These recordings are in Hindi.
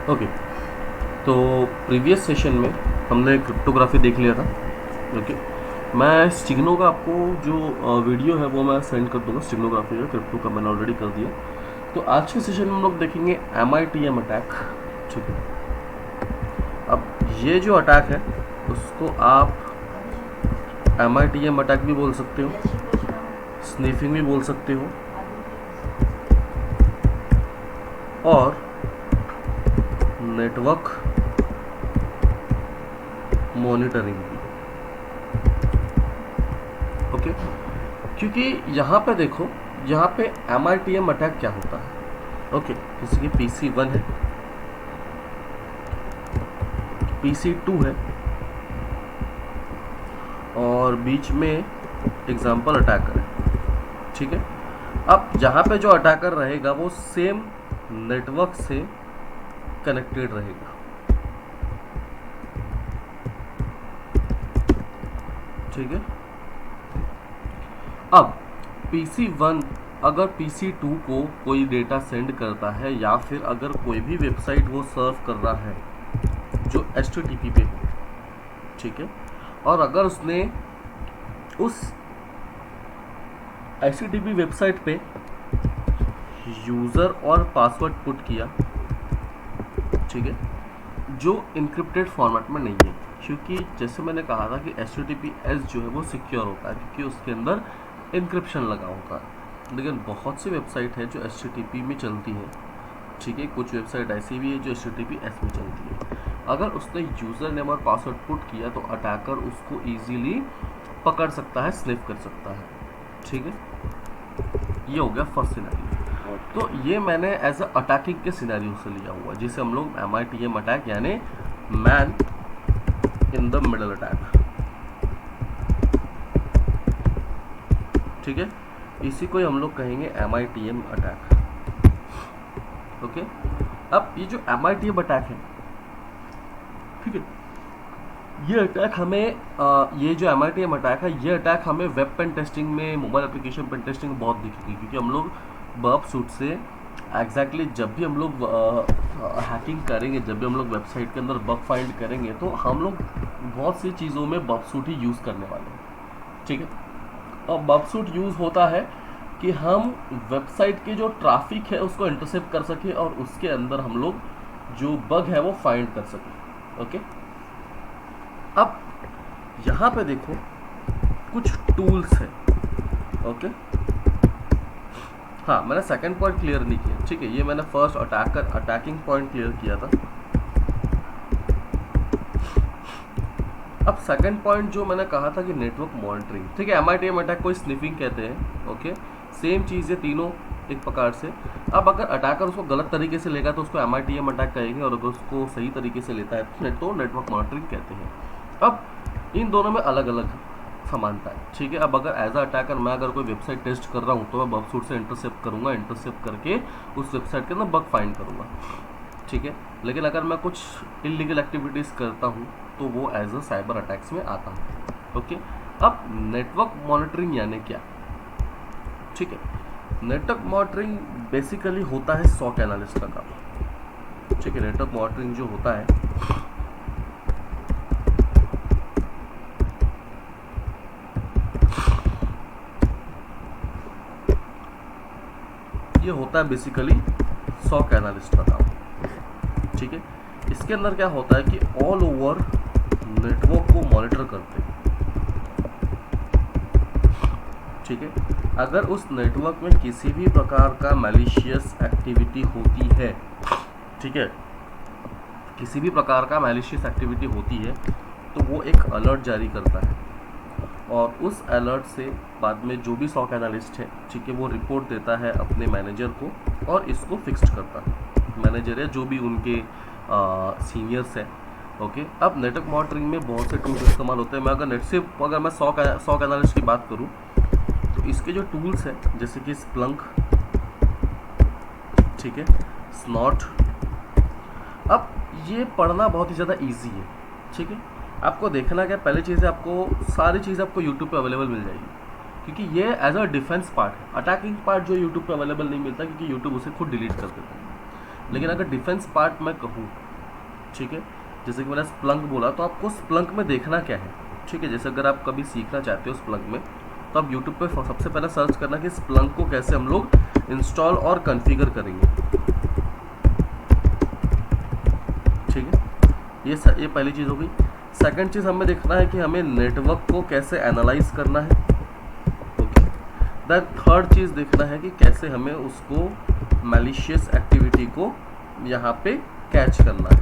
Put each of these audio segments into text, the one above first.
ओके, तो प्रीवियस सेशन में हमने क्रिप्टोग्राफी देख लिया था। ओके, मैं स्टिग्नो का आपको जो वीडियो है वो मैं सेंड कर दूंगा। स्टिग्नोग्राफी का क्रिप्टो का मैंने ऑलरेडी कर दिया। तो आज के सेशन में हम लोग देखेंगे MITM अटैक। ठीक है, अब ये जो अटैक है उसको आप MITM अटैक भी बोल सकते हो, स्नीफिंग भी बोल सकते हो, और नेटवर्क मॉनिटरिंग भी। ओके, क्योंकि यहाँ पे देखो, यहाँ पे MITM अटैक क्या होता है। ओके, जैसे कि PC1 है, PC2 है, और बीच में एग्जाम्पल अटैकर है। ठीक है, अब यहाँ पे जो अटैकर रहेगा वो सेम नेटवर्क से कनेक्टेड रहेगा। ठीक है, अब PC1 अगर PC2 को कोई डेटा सेंड करता है, या फिर अगर कोई भी वेबसाइट वो सर्व कर रहा है जो HTTP पे हो, ठीक है, और अगर उसने उस HTTP वेबसाइट पे यूज़र और पासवर्ड पुट किया, ठीक है, जो इनक्रिप्टेड फॉर्मेट में नहीं है, क्योंकि जैसे मैंने कहा था कि HTTPS जो है वो सिक्योर होता है क्योंकि उसके अंदर इनक्रिप्शन लगा होता है। लेकिन बहुत सी वेबसाइट है जो HTTP में चलती है। ठीक है, कुछ वेबसाइट ऐसी भी है जो HTTPS में चलती है। अगर उसने यूज़र नेम और पासवर्ड पुट किया तो अटैकर उसको ईजीली पकड़ सकता है, स्निफ कर सकता है। ठीक है, ये हो गया फर्स्ट सिनेरियो। तो ये मैंने एज अ अटैकिंग के सिनेरियो से लिया हुआ, जिसे हम लोग MITM अटैक यानी man in the middle attack. ठीक है, इसी को हम लोग कहेंगे MITM अटैक। ओके, अब ये जो MITM अटैक है, ठीक है, ये अटैक हमें ये जो MITM अटैक है, ये अटैक हमें वेब पेन टेस्टिंग में, मोबाइल एप्लीकेशन पेन टेस्टिंग में बहुत दिखेगी, क्योंकि हम लोग बर्ब सूट से एग्जैक्टली जब भी हम लोग हैकिंग करेंगे, जब भी हम लोग वेबसाइट के अंदर बग फाइंड करेंगे, तो हम लोग बहुत सी चीज़ों में बर्ब सूट ही यूज़ करने वाले हैं। ठीक है, और बर्ब सूट यूज़ होता है कि हम वेबसाइट के जो ट्रैफिक है उसको इंटरसेप्ट कर सके और उसके अंदर हम लोग जो बग है वो फाइंड कर सके। ओके, अब यहाँ पे देखो कुछ टूल्स हैं। ओके, हाँ, मैंने सेकंड पॉइंट क्लियर नहीं किया। ठीक है, ये मैंने फर्स्ट अटैकिंग पॉइंट क्लियर किया था। अब सेकंड पॉइंट जो मैंने कहा था कि नेटवर्क मॉनिटरिंग। ठीक है, MITM अटैक को स्निफिंग कहते हैं। ओके, सेम चीज़ है तीनों एक प्रकार से। अब अगर अटैकर उसको गलत तरीके से लेगा तो उसको MITM अटैक कहेंगे, और अगर उसको सही तरीके से लेता है तो नेटवर्क मॉनिटरिंग कहते हैं। अब इन दोनों में अलग अलग समानता है। ठीक है, अब अगर एज अ अटैकर मैं अगर कोई वेबसाइट टेस्ट कर रहा हूँ तो मैं बग सूट से इंटरसेप्ट करूँगा, इंटरसेप्ट करके उस वेबसाइट के अंदर बग फाइंड करूँगा। ठीक है, लेकिन अगर मैं कुछ इलीगल एक्टिविटीज़ करता हूँ तो वो एज अ साइबर अटैक्स में आता है। ओके, अब नेटवर्क मॉनिटरिंग यानी क्या? ठीक है, नेटवर्क मॉनिटरिंग बेसिकली होता है SOC एनालिस्ट का काम। ठीक है, नेटवर्क मॉनिटरिंग जो होता है ये होता है बेसिकली SOC एनालिस्ट का काम। ठीक है, इसके अंदर क्या होता है कि ऑल ओवर नेटवर्क को मॉनिटर करते हैं। ठीक है, अगर उस नेटवर्क में किसी भी प्रकार का मैलिशियस एक्टिविटी होती है, ठीक है, किसी भी प्रकार का मैलिशियस एक्टिविटी होती है तो वो एक अलर्ट जारी करता है, और उस अलर्ट से बाद में जो भी SOC एनालिस्ट है, ठीक है, वो रिपोर्ट देता है अपने मैनेजर को और इसको फिक्स्ड करता है। मैनेजर या जो भी उनके सीनियर्स है। ओके, अब नेटवर्क मॉनिटरिंग में बहुत से टूल्स इस्तेमाल होते हैं। अगर मैं SOC एनालिस्ट की बात करूँ तो इसके जो टूल्स हैं जैसे कि स्प्लंक, ठीक है, स्नॉट। अब ये पढ़ना बहुत ही ज़्यादा इजी है। ठीक है, आपको देखना क्या, पहली चीज़ है आपको सारी चीज़ आपको यूट्यूब पे अवेलेबल मिल जाएगी, क्योंकि ये एज अ डिफेंस पार्ट है। अटैकिंग पार्ट जो यूट्यूब पे अवेलेबल नहीं मिलता क्योंकि यूट्यूब उसे खुद डिलीट कर देता है। लेकिन अगर डिफेंस पार्ट मैं कहूँ, ठीक है, जैसे कि मैंने स्प्लंक बोला, तो आपको स्प्लंक में देखना क्या है, ठीक है। जैसे अगर आप कभी सीखना चाहते हो स्प्लंक में, तो आप यूट्यूब पे सबसे पहले सर्च करना कि स्प्लंक को कैसे हम लोग इंस्टॉल और कॉन्फ़िगर करेंगे, ठीक है। ये पहली चीज़ हो गई। सेकंड चीज़ हमें देखना है कि हमें नेटवर्क को कैसे एनालाइज करना है, ओके। दैन थर्ड चीज़ देखना है कि कैसे हमें उसको मैलिशियस एक्टिविटी को यहाँ पे कैच करना है।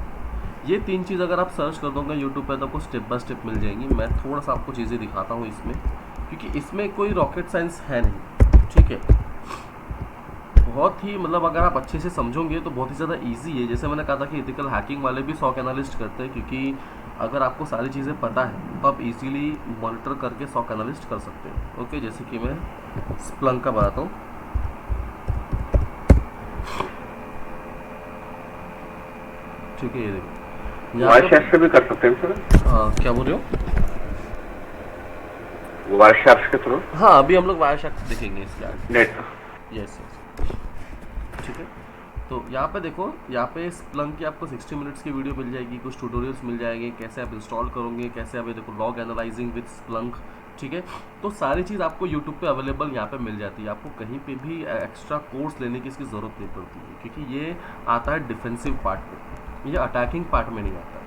ये 3 चीज़ अगर आप सर्च कर दोगे यूट्यूब पे तो आपको स्टेप बाय स्टेप मिल जाएंगी। मैं थोड़ा सा आपको चीज़ें दिखाता हूँ इसमें, क्योंकि इसमें कोई रॉकेट साइंस है नहीं, ठीक है। बहुत ही मतलब अगर आप अच्छे से समझोगे तो बहुत ही ज़्यादा इजी है। जैसे मैंने कहा था कि एथिकल हैकिंग वाले भी SOC एनालिस्ट करते हैं, क्योंकि अगर आपको सारी चीज़ें पता है तो आप इजीली मॉनिटर करके SOC एनालिस्ट कर सकते हैं, ओके। जैसे कि मैं स्प्लंक का बताता हूँ, ठीक है। ये देखिए वायरशार्क से भी कर सकते हैं सर। क्या बोल रहे हो? वायरशार्क के थ्रू? हाँ, अभी हम लोग वायरशार्क देखेंगे इसके आगे। नेट। यस, ठीक है। तो यहाँ पे देखो, यहाँ पे स्प्लंक की आपको 60 मिनट्स की वीडियो मिल जाएगी, कुछ ट्यूटोरियल्स मिल जाएंगे, कैसे आप इंस्टॉल करोगे, कैसे आप ये देखो लॉग एनालाइजिंग विद स्प्लंक, ठीक है। तो सारी चीज़ आपको यूट्यूब पे अवेलेबल यहाँ पे मिल जाती है। आपको कहीं पे भी एक्स्ट्रा कोर्स लेने की इसकी ज़रूरत नहीं पड़ती है, क्योंकि ये आता है डिफेंसिव पार्ट में, ये अटैकिंग पार्ट में नहीं आता है,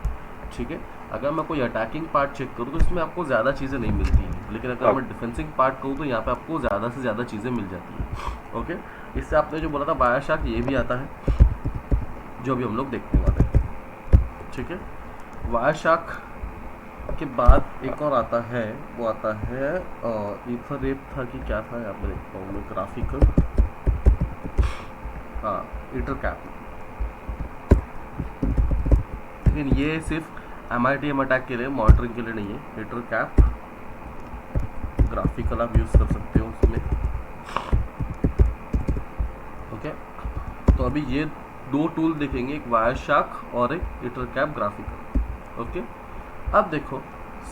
ठीक है। अगर मैं कोई अटैकिंग पार्ट चेक करूँ तो इसमें आपको ज़्यादा चीज़ें नहीं मिलती हैं, लेकिन अगर मैं डिफेंसिंग पार्ट कहूँ तो यहाँ पे आपको ज़्यादा से ज़्यादा चीज़ें मिल जाती हैं, ओके। इससे आपने जो बोला था वायरशार्क, ये भी आता है जो अभी हम लोग देखने वाले हैं, ठीक है। वायरशार्क के बाद एक और आता है, वो आता है ईथररेप था कि क्या था, यहाँ पे देखता हूँ मैं ग्राफिकल, हाँ, ईथरकैप। लेकिन ये सिर्फ MITM अटैक के लिए, मॉनिटरिंग के लिए नहीं है। ईथरकैप ग्राफिकल आप यूज़ कर सकते हो उसमें, ओके। तो अभी ये 2 टूल देखेंगे, एक वायरशार्क और एक ईथरकैप ग्राफिकल, ओके। अब देखो,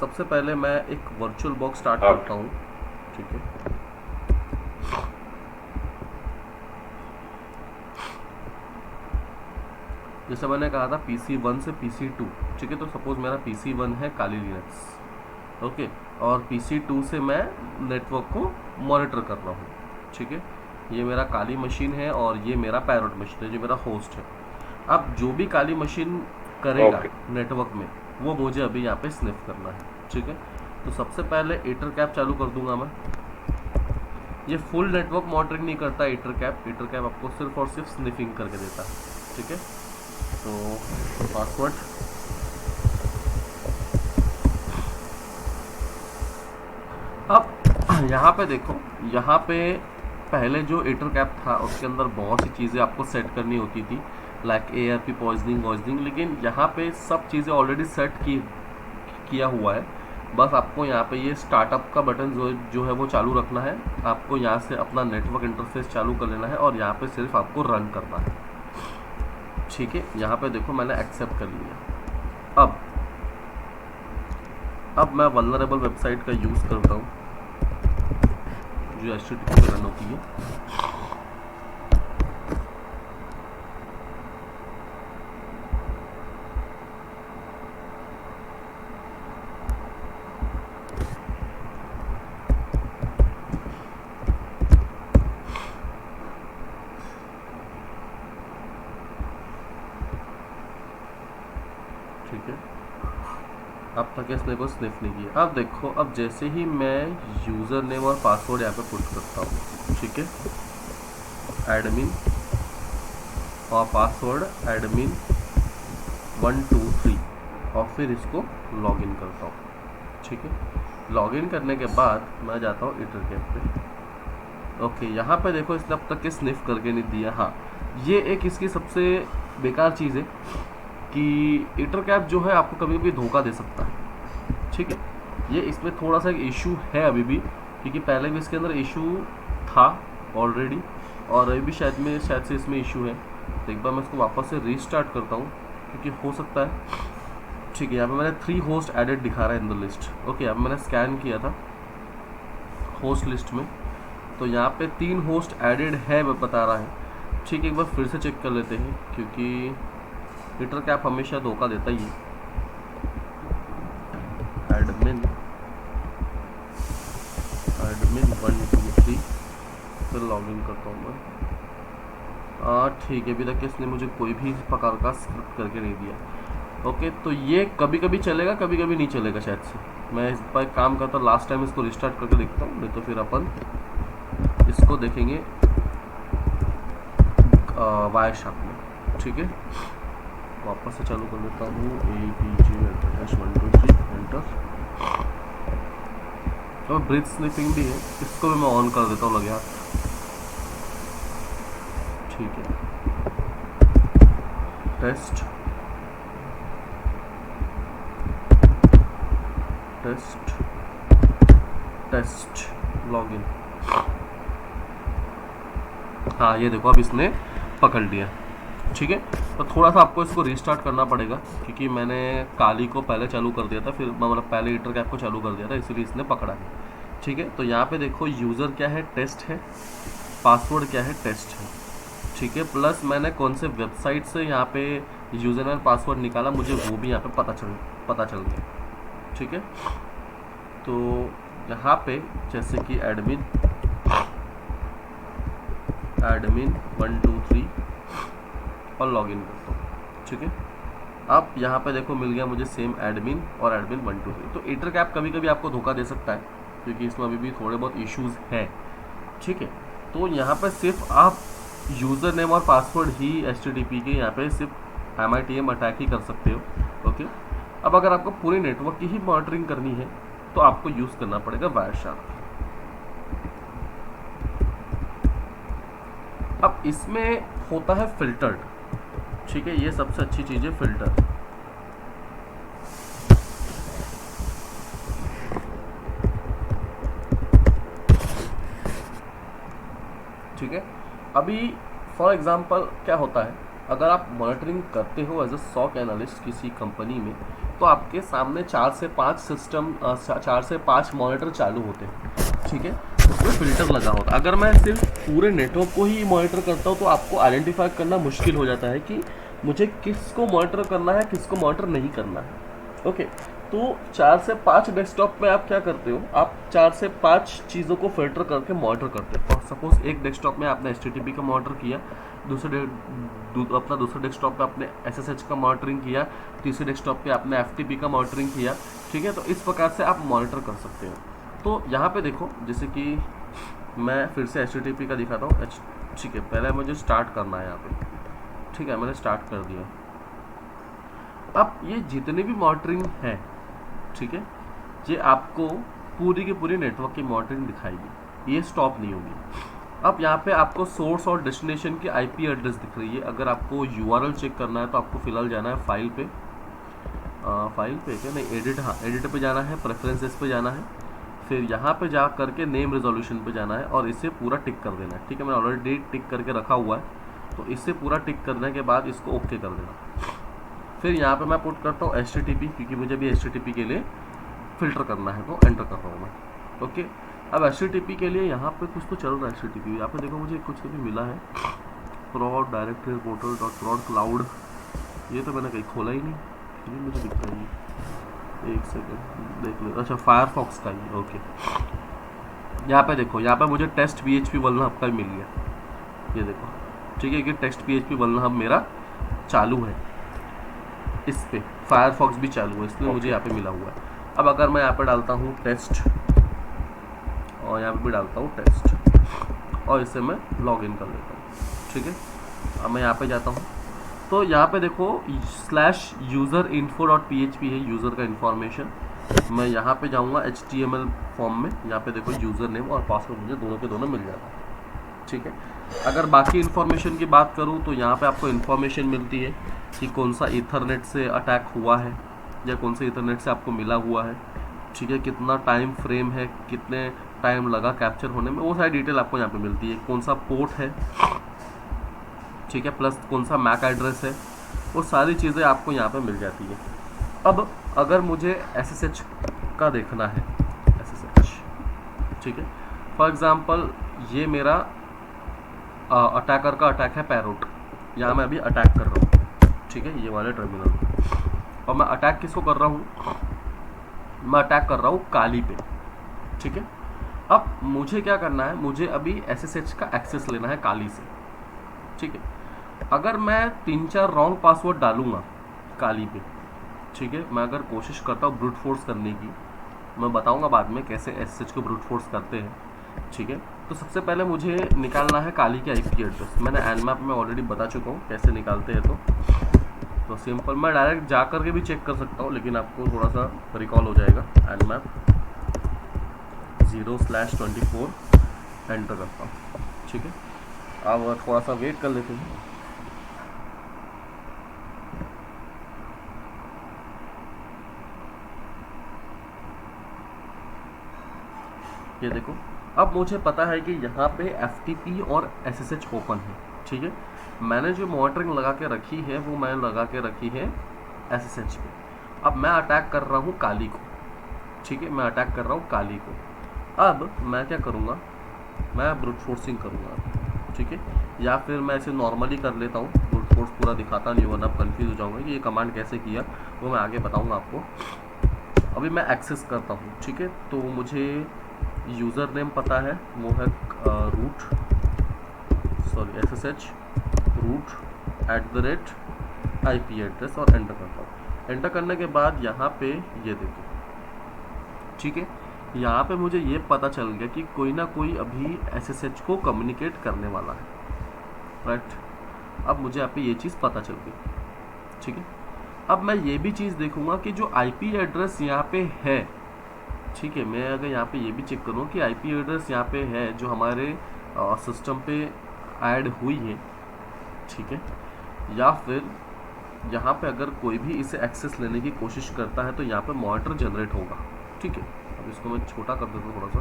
सबसे पहले मैं एक वर्चुअल बॉक्स स्टार्ट करता हूँ, ठीक है। जैसे मैंने कहा था PC1 से PC2, ठीक है। तो सपोज मेरा PC1 है काली लिनक्स, ओके, और PC2 से मैं नेटवर्क को मॉनिटर कर रहा हूँ, ठीक है। ये मेरा काली मशीन है और ये मेरा पैरोट मशीन है, जो मेरा होस्ट है। अब जो भी काली मशीन करेगा नेटवर्क में, वो मुझे अभी यहाँ पे स्निफ करना है, ठीक है। तो सबसे पहले ईथरकैप चालू कर दूंगा मैं। ये फुल नेटवर्क मॉनिटरिंग नहीं करता ईथरकैप, ईथरकैप आपको सिर्फ और सिर्फ स्निफिंग करके देता है, ठीक है। तो पासवर्ड, अब यहाँ पे देखो, यहाँ पे पहले जो ईथरकैप था उसके अंदर बहुत सी चीज़ें आपको सेट करनी होती थी, लाइक ARP पॉइजनिंग, लेकिन यहाँ पे सब चीज़ें ऑलरेडी सेट किया हुआ है। बस आपको यहाँ पे ये स्टार्टअप का बटन जो है वो चालू रखना है। आपको यहाँ से अपना नेटवर्क इंटरफेस चालू कर लेना है और यहाँ पे सिर्फ आपको रन करना है, ठीक है। यहाँ पे देखो मैंने एक्सेप्ट कर लिया। अब मैं वल्नरेबल वेबसाइट का यूज़ करता हूँ जो HTTP पे रन होती है। ठीक है, अब तक इसने को स्निफ नहीं किया। अब देखो, अब जैसे ही मैं यूज़र नेम और पासवर्ड यहाँ पे पुट करता हूँ, ठीक है, एडमिन और पासवर्ड एडमिन 1 2 3, और फिर इसको लॉगिन करता हूँ, ठीक है। लॉगिन करने के बाद मैं जाता हूँ ईथरकैप पे, ओके। यहाँ पे देखो इसने अब तक के स्निफ करके नहीं दिया। हाँ, ये एक इसकी सबसे बेकार चीज़ है कि ईथरकैप जो है आपको कभी भी धोखा दे सकता है, ठीक है। ये इसमें थोड़ा सा एक इशू है अभी भी, क्योंकि पहले भी इसके अंदर इशू था ऑलरेडी, और अभी भी शायद से इसमें इशू है। तो एक बार मैं इसको वापस से रीस्टार्ट करता हूँ, क्योंकि हो सकता है, ठीक है। यहाँ पे मैंने 3 होस्ट एडेड दिखा रहा है इन द लिस्ट, ओके। अब मैंने स्कैन किया था होस्ट लिस्ट में, तो यहाँ पे 3 होस्ट एडेड है बता रहा है। ठीक है, एक बार फिर से चेक कर लेते हैं क्योंकि ट्विटर कैप हमेशा धोखा देता ही है। एडमिन 1 2 3 फिर लॉगिन करता हूँ मैं। ठीक है, अभी तक इसने मुझे कोई भी प्रकार का स्क्रिप्ट करके नहीं दिया। ओके, तो ये कभी कभी चलेगा, कभी कभी नहीं चलेगा शायद से। मैं इस पर काम करता हूँ, लास्ट टाइम इसको रिस्टार्ट करके देखता हूँ, नहीं तो फिर अपन इसको देखेंगे वायरशार्क में। ठीक है, वापस से चालू कर लेता हूँ APJ-123 एंटर। और ब्रिज स्निपिंग भी है, इसको भी मैं ऑन कर देता हूँ लगे हाथ। ठीक है, टेस्ट टेस्ट टेस्ट लॉगिन। हाँ, ये देखो अब इसने पकड़ लिया। ठीक है, तो थोड़ा सा आपको इसको रीस्टार्ट करना पड़ेगा क्योंकि मैंने काली को पहले चालू कर दिया था, फिर मतलब पहले हीटर कैप को चालू कर दिया था, इसीलिए इसने पकड़ा है। ठीक है, तो यहाँ पे देखो यूज़र क्या है, टेस्ट है, पासवर्ड क्या है, टेस्ट है। ठीक है, प्लस मैंने कौन से वेबसाइट से यहाँ पे यूज़र एंड पासवर्ड निकाला, मुझे वो भी यहाँ पे पता चल गया। ठीक है, तो यहाँ पे जैसे कि एडमिन 1 2 3 और लॉगिन करता हूँ। ठीक है, अब यहाँ पे देखो मिल गया मुझे सेम एडमिन और एडमिन 1 2 3। तो ईटर कैप कभी कभी आपको धोखा दे सकता है क्योंकि इसमें अभी भी थोड़े बहुत इश्यूज हैं। ठीक है, तो यहाँ पे सिर्फ आप यूज़र नेम और पासवर्ड ही HTTP के यहाँ पे सिर्फ MITM अटैक ही कर सकते हो। ओके, अब अगर आपको पूरे नेटवर्क की ही मॉनिटरिंग करनी है तो आपको यूज़ करना पड़ेगा वायरशार्क। अब इसमें होता है फिल्टर्ड। ठीक है, ये सबसे अच्छी चीज़ है फिल्टर। ठीक है, अभी फॉर एग्जांपल क्या होता है, अगर आप मॉनिटरिंग करते हो एज अ SOC एनालिस्ट किसी कंपनी में, तो आपके सामने 4 से 5 सिस्टम 4 से 5 मॉनिटर चालू होते हैं। ठीक है, उसमें फिल्टर लगा होता है। अगर मैं सिर्फ पूरे नेटवर्क को ही मॉनिटर करता हूँ तो आपको आइडेंटिफाई करना मुश्किल हो जाता है कि मुझे किसको मॉनिटर करना है, किसको मॉनिटर नहीं करना है। ओके, तो 4 से 5 डेस्कटॉप में आप क्या करते हो, आप 4 से 5 चीज़ों को फिल्टर करके मॉनिटर करते हो। और सपोज एक डेस्कटॉप में आपने HTTP का मॉनिटर किया, दूसरे डेस्कटॉप पे आपने SSH का मॉनिटरिंग किया, तीसरे डेस्कटॉप पे आपने FTP का मॉनिटरिंग किया। ठीक है, तो इस प्रकार से आप मॉनिटर कर सकते हो। तो यहाँ पे देखो, जैसे कि मैं फिर से HTTP का दिखाता हूँ। ठीक है, पहले मुझे स्टार्ट करना है यहाँ पे। ठीक है, मैंने स्टार्ट कर दिया। अब ये जितने भी मॉनिटरिंग है, ठीक है, ये आपको पूरी की पूरी नेटवर्क की मॉनिटरिंग दिखाएगी, ये स्टॉप नहीं होगी। अब यहाँ पे आपको सोर्स और डेस्टिनेशन की IP एड्रेस दिख रही है। अगर आपको URL चेक करना है तो आपको फिलहाल जाना है फाइल पे क्या नहीं, एडिट, हाँ एडिट पे जाना है, प्रेफरेंसेस पे जाना है, फिर यहाँ पे जा करके नेम रेजोल्यूशन पे जाना है और इसे पूरा टिक कर देना है। ठीक है, मैंने ऑलरेडी टिक करके रखा हुआ है, तो इसे पूरा टिक करने के बाद इसको ओके कर देना। फिर यहाँ पे मैं पुट करता हूँ HTTP क्योंकि मुझे भी HTTP के लिए फ़िल्टर करना है, तो एंटर कर रहा हूँ मैं। ओके, अब HTTP के लिए यहाँ पे कुछ तो चल रहा है। HTTP यहाँ पे देखो मुझे कुछ तो भी मिला है, prod directory portal dot prod cloud. ये तो मैंने कहीं खोला ही नहीं, ये मुझे दिख रहा है। एक सेकेंड देख लो। अच्छा, फायरफॉक्स का ही। ओके, यहाँ पे देखो, यहाँ पे मुझे टेस्ट PHP वल्न हब का भी मिल गया। ये देखो, ठीक है कि टेस्ट PHP वल्न हब मेरा चालू है, इस पे फायरफॉक्स भी चालू है, इसलिए मुझे यहाँ पे मिला हुआ है। अब अगर मैं यहाँ पे डालता हूँ टेस्ट और यहाँ पे भी डालता हूँ टेस्ट और इसे मैं लॉगिन कर लेता हूँ। ठीक है, अब मैं यहाँ पे जाता हूँ तो यहाँ पे देखो /userinfo.php है, यूज़र का इन्फॉर्मेशन। मैं यहाँ पे जाऊँगा HTML फॉर्म में, यहाँ पे देखो यूज़र नेम और पासवर्ड मुझे दोनों के दोनों मिल जाता है। ठीक है, अगर बाकी इन्फॉर्मेशन की बात करूँ तो यहाँ पे आपको इन्फॉर्मेशन मिलती है कि कौन सा ईथरनेट से अटैक हुआ है या कौन से ईथरनेट से आपको मिला हुआ है। ठीक है, कितना टाइम फ्रेम है, कितने टाइम लगा कैप्चर होने में, वो सारी डिटेल आपको यहाँ पे मिलती है। कौन सा पोर्ट है, ठीक है, प्लस कौन सा मैक एड्रेस है, वो सारी चीज़ें आपको यहाँ पे मिल जाती है। अब अगर मुझे SSH का देखना है, SSH, ठीक है, फॉर एग्ज़ाम्पल ये मेरा अटैकर का अटैक है पैरोट, यहाँ मैं अभी अटैक कर रहा हूँ, ठीक है, ये वाले टर्मिनल। और मैं अटैक किसको कर रहा हूँ, मैं अटैक कर रहा हूँ काली पे, ठीक है। अब मुझे क्या करना है, मुझे अभी SSH का एक्सेस लेना है काली से, ठीक है। अगर मैं 3-4 रॉन्ग पासवर्ड डालूंगा काली पे, ठीक है, मैं अगर कोशिश करता हूँ ब्रूट फोर्स करने की, मैं बताऊंगा बाद में कैसे SSH को ब्रूट फोर्स करते हैं, ठीक है। तो सबसे पहले मुझे निकालना है काली के IP एड्रेस। मैंने Nmap में ऑलरेडी बता चुका हूँ कैसे निकालते हैं, तो सिंपल मैं डायरेक्ट जा करके भी चेक कर सकता हूँ, लेकिन आपको थोड़ा सा रिकॉल हो जाएगा। Nmap 0/24 एंटर करता हूँ, ठीक है। अब थोड़ा सा वेट कर लेते हैं। ये देखो, अब मुझे पता है कि यहाँ पे FTP और SSH ओपन है, ठीक है। मैंने जो मॉनिटरिंग लगा के रखी है वो मैंने लगा के रखी है SSH पे। अब मैं अटैक कर रहा हूँ काली को, ठीक है, मैं अटैक कर रहा हूँ काली को। अब मैं क्या करूँगा, मैं ब्रूट फोर्सिंग करूँगा, ठीक है, या फिर मैं ऐसे नॉर्मली कर लेता हूँ, ब्रूट फोर्स पूरा दिखाता नहीं, वरना आप कन्फ्यूज हो जाऊँगा कि ये कमांड कैसे किया, वो मैं आगे बताऊँगा आपको। अभी मैं एक्सेस करता हूँ, ठीक है। तो मुझे यूज़र नेम पता है, वो है SSH root @IP एड्रेस, और एंटर करता हूँ। एंटर करने के बाद यहाँ पे ये देखो, ठीक है, यहाँ पे मुझे ये पता चल गया कि कोई ना कोई अभी SSH को कम्युनिकेट करने वाला है, राइट। अब मुझे यहाँ पे ये चीज़ पता चल गई, ठीक है। अब मैं ये भी चीज़ देखूंगा कि जो IP एड्रेस यहाँ पे है, ठीक है, मैं अगर यहाँ पे ये भी चेक करूँ कि IP एड्रेस यहाँ पे है जो हमारे सिस्टम पे ऐड हुई है, ठीक है, या फिर यहाँ पे अगर कोई भी इसे एक्सेस लेने की कोशिश करता है तो यहाँ पे मॉनिटर जनरेट होगा, ठीक है। अब इसको मैं छोटा कर देता हूँ थोड़ा सा।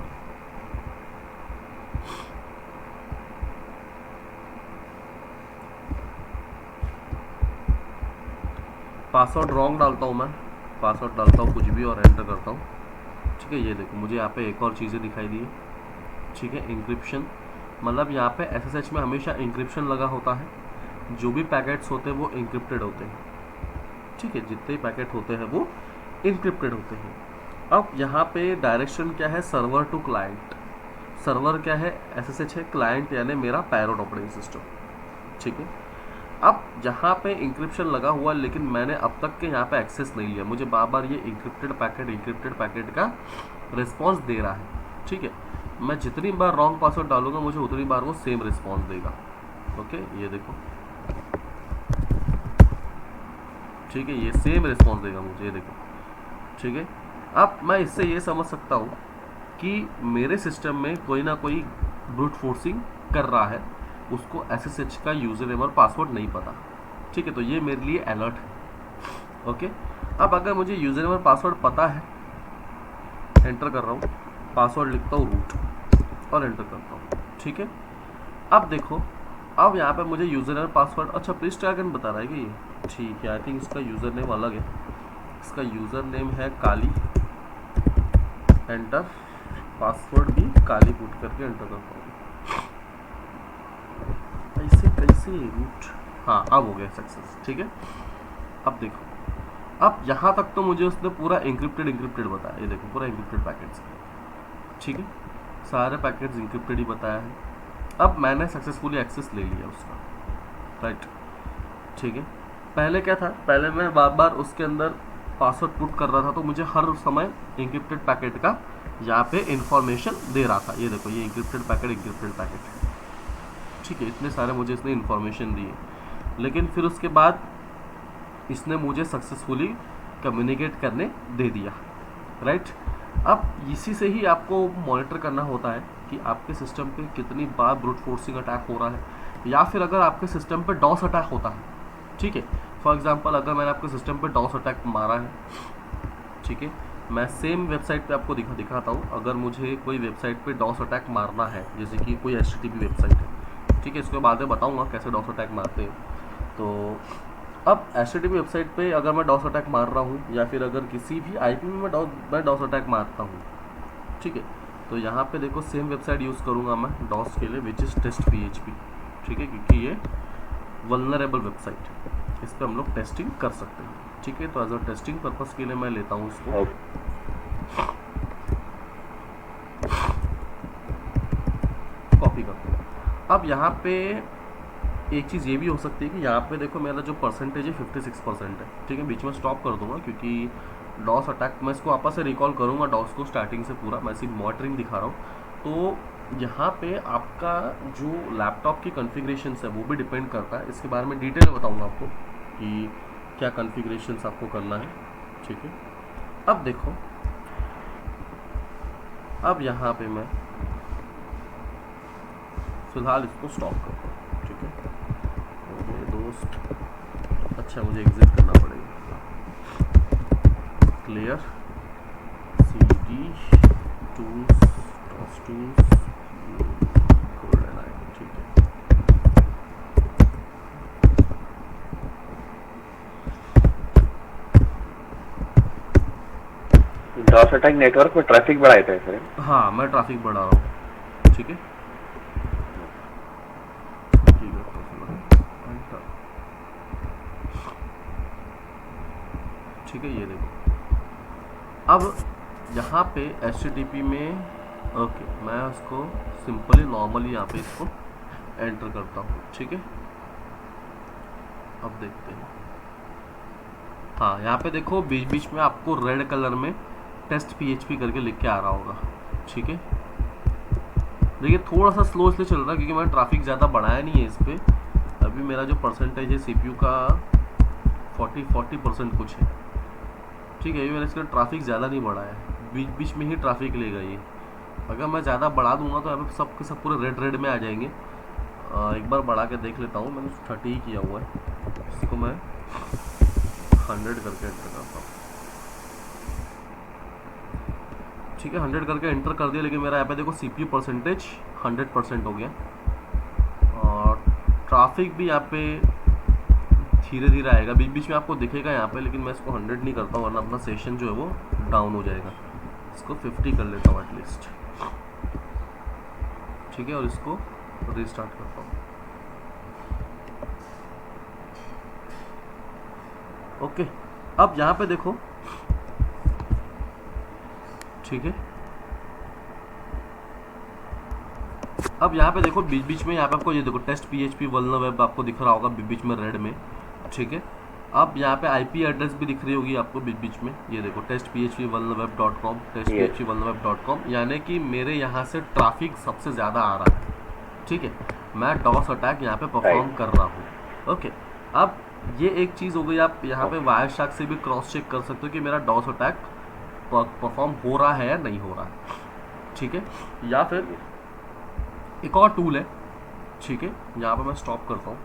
पासवर्ड रॉन्ग डालता हूँ मैं, पासवर्ड डालता हूँ कुछ भी और एंटर करता हूँ, ठीक है। ये देखो मुझे यहाँ पे एक और चीज़ें दिखाई दी है, ठीक है। इंक्रिप्शन, मतलब यहाँ पे SSH में हमेशा इंक्रिप्शन लगा होता है, जो भी पैकेट्स होते हैं वो इंक्रिप्टेड होते हैं, ठीक है, जितने पैकेट होते हैं वो इंक्रिप्टेड होते हैं। अब यहाँ पे डायरेक्शन क्या है, सर्वर टू क्लाइंट। सर्वर क्या है, SSH है, क्लाइंट यानी मेरा पैरोट ऑपरेटिंग सिस्टम, ठीक है। अब जहाँ पे इंक्रिप्शन लगा हुआ, लेकिन मैंने अब तक के यहाँ पे एक्सेस नहीं लिया, मुझे बार बार ये इंक्रिप्टेड पैकेट का रिस्पॉन्स दे रहा है, ठीक है। मैं जितनी बार रॉन्ग पासवर्ड डालूंगा मुझे उतनी बार वो सेम रिस्पॉन्स देगा, ओके। ये देखो, ठीक है, ये सेम रिस्पॉन्स देगा मुझे, ये देखो, ठीक है। अब मैं इससे ये समझ सकता हूँ कि मेरे सिस्टम में कोई ना कोई ब्रूट फोर्सिंग कर रहा है, उसको SSH का यूज़र नेम और पासवर्ड नहीं पता, ठीक है। तो ये मेरे लिए अलर्ट है, ओके। अब अगर मुझे यूज़र नेम और पासवर्ड पता है, एंटर कर रहा हूँ, पासवर्ड लिखता हूँ रूट और एंटर करता हूँ, ठीक है। अब देखो, अब यहाँ पे मुझे यूज़र नेम पासवर्ड, अच्छा प्लीज ड्रैगन बता रहा है कि ये, ठीक है, आई थिंक इसका यूज़र नेम अलग है, इसका यूज़र नेम है काली, एंटर, पासवर्ड भी काली पुट करके एंटर करता हूँ, कैसे रूट, हाँ अब हो गया सक्सेस, ठीक है। अब देखो, अब यहाँ तक तो मुझे उसने पूरा इंक्रिप्टेड बताया, ये देखो पूरा इंक्रिप्टेड पैकेट्स, ठीक है, सारे पैकेट्स इंक्रिप्टेड ही बताया है। अब मैंने सक्सेसफुली एक्सेस ले लिया उसका, राइट, ठीक है। पहले क्या था, पहले मैं बार बार उसके अंदर पासवर्ड पुट कर रहा था, तो मुझे हर समय इंक्रिप्टेड पैकेट का यहाँ पे इंफॉर्मेशन दे रहा था, ये देखो ये इंक्रिप्टेड पैकेट, ठीक है, इतने सारे मुझे इसने इंफॉर्मेशन दी है। लेकिन फिर उसके बाद इसने मुझे सक्सेसफुली कम्युनिकेट करने दे दिया, राइट। अब इसी से ही आपको मॉनिटर करना होता है कि आपके सिस्टम पे कितनी बार ब्रूट फोर्सिंग अटैक हो रहा है, या फिर अगर आपके सिस्टम पे डॉस अटैक होता है, ठीक है। फॉर एग्जांपल अगर मैंने आपके सिस्टम पे डॉस अटैक मारा है, ठीक है, मैं सेम वेबसाइट पे आपको दिखाता हूँ। अगर मुझे कोई वेबसाइट पे डॉस अटैक मारना है, जैसे कि कोई HTTP वेबसाइट है, ठीक है, इसके बाद में बताऊँगा कैसे डॉस अटैक मारते हैं। तो अब HTTP वेबसाइट पे अगर मैं डॉस अटैक मार रहा हूँ, या फिर अगर किसी भी IP में मैं डॉस अटैक मारता हूँ, ठीक है, तो यहाँ पे देखो सेम वेबसाइट यूज़ करूँगा मैं डॉस के लिए, विच इज़ टेस्ट PHP, ठीक है, क्योंकि ये वल्नरेबल वेबसाइट है, इस पर हम लोग टेस्टिंग कर सकते हैं। ठीक है, तो एज अ टेस्टिंग पर्पस के लिए मैं लेता हूँ इसको। कॉपी करता हूँ। अब यहाँ पे एक चीज़ ये भी हो सकती है कि यहाँ पे देखो मेरा जो परसेंटेज है 56% है। ठीक है, बीच में स्टॉप कर दूंगा क्योंकि डॉस अटैक मैं इसको वापस से रिकॉल करूँगा डॉस को स्टार्टिंग से पूरा, मैं सिर्फ मॉनिटरिंग दिखा रहा हूँ। तो यहाँ पे आपका जो लैपटॉप की कॉन्फ़िगरेशन है वो भी डिपेंड करता है, इसके बारे में डिटेल में बताऊँगा आपको कि क्या कॉन्फ़िगरेशन आपको करना है। ठीक है, अब देखो, अब यहाँ पे मैं फिलहाल इसको स्टॉप करता हूँ। ठीक है, मेरे दोस्त, अच्छा मुझे एग्जिट करना पड़ेगा। Clear CD tools DoS tools golden eye. ठीक है, डॉस अटैक नेटवर्क में ट्रैफिक बढ़ाया था सर। हाँ मैं ट्रैफिक बढ़ा रहा हूँ। ठीक है, ठीक है, ये देखो अब यहाँ पे HTTP में ओके, मैं उसको सिंपली नॉर्मली यहाँ पे इसको एंटर करता हूँ। ठीक है, अब देखते हैं। हाँ, यहाँ पे देखो बीच बीच में आपको रेड कलर में टेस्ट PHP करके लिख के आ रहा होगा। ठीक है, देखिए थोड़ा सा स्लो इसलिए चल रहा है क्योंकि मैंने ट्रैफिक ज़्यादा बढ़ाया नहीं है इस पर। अभी मेरा जो परसेंटेज है CPU का 40% कुछ है। ठीक है, अभी मैंने इसका ट्रैफिक ज़्यादा नहीं बढ़ाया है, बीच बीच में ही ट्रैफिक लेगा ये। अगर मैं ज़्यादा बढ़ा दूंगा तो यहाँ पे सब के सब पूरे रेड में आ जाएंगे। एक बार बढ़ा के देख लेता हूँ, मैंने 30 ही किया हुआ है, इसको मैं 100 करके एंटर करता हूँ। ठीक है, 100 करके एंटर कर दिया, लेकिन मेरा यहाँ पे देखो CPU परसेंटेज 100% हो गया और ट्रैफिक भी यहाँ पे धीरे धीरे आएगा, बीच बीच में आपको दिखेगा यहाँ पे, लेकिन मैं इसको 100 नहीं करता हूँ वरना अपना सेशन जो है वो डाउन हो जाएगा। इसको 50 कर लेता हूँ एटलीस्ट। ठीक है, और इसको रीस्टार्ट करता हूँ। ओके, अब यहाँ पे देखो, ठीक है, अब यहाँ पे देखो बीच बीच में यहाँ पे आपको ये देखो टेस्ट PHP वल्नर वेब आपको दिख रहा होगा बीच बीच में रेड में। ठीक है, अब यहाँ पे IP एड्रेस भी दिख रही होगी आपको बीच बीच में, ये देखो testphpweb.com testphpweb.com, यानी कि मेरे यहाँ से ट्रैफिक सबसे ज़्यादा आ रहा है। ठीक है, मैं डॉस अटैक यहाँ पे परफॉर्म कर रहा हूँ। ओके, अब ये एक चीज़ हो गई। आप यहाँ पे वायरशार्क से भी क्रॉस चेक कर सकते हो कि मेरा डॉस अटैक परफॉर्म हो रहा है या नहीं हो रहा है। ठीक है, या फिर एक और टूल है। ठीक है, यहाँ पे मैं स्टॉप करता हूँ।